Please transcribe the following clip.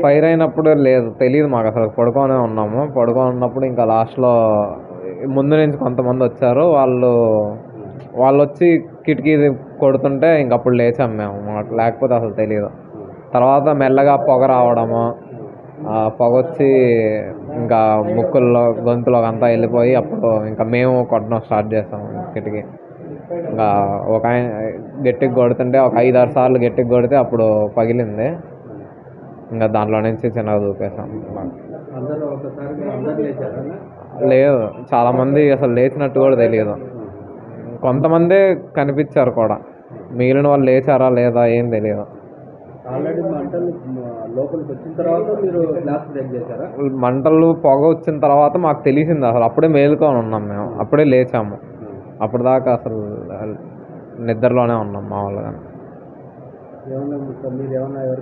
Fire అయినప్పుడు లేదు, తెలియదు మాకు అసలు. పడుకొనే ఉన్నాము. పడుకొని ఉన్నప్పుడు ఇంకా లాస్ట్లో ముందు నుంచి కొంతమంది వచ్చారు. వాళ్ళు వచ్చి కిటికీ కొడుతుంటే ఇంక అప్పుడు లేచాం మేము. మాకు లేకపోతే అసలు తెలియదు. తర్వాత మెల్లగా పొగ రావడము, పొగ వచ్చి ఇంకా ముక్కుల్లో గొంతులోకి అంతా వెళ్ళిపోయి అప్పుడు ఇంకా మేము కొట్టడం స్టార్ట్ చేసాము కిటికీ. ఇంకా ఒక ఆయన గట్టిగా కొడుతుంటే ఒక 5-6 సార్లు గట్టిగా కొడితే అప్పుడు పగిలింది. ఇంకా దాంట్లో నుంచి చిన్నగా దూకేసాం. లేదు, చాలామంది అసలు లేచినట్టు కూడా తెలియదు. కొంతమందే కనిపించారు కూడా, మిగిలిన వాళ్ళు లేచారా లేదా ఏం తెలియదు. మంటలు పొగ వచ్చిన తర్వాత మాకు తెలిసింది. అసలు అప్పుడే మేలుకొని ఉన్నాం మేము, అప్పుడే లేచాము. అప్పుడు దాకా అసలు నిద్రలోనే ఉన్నాం మామూలుగా.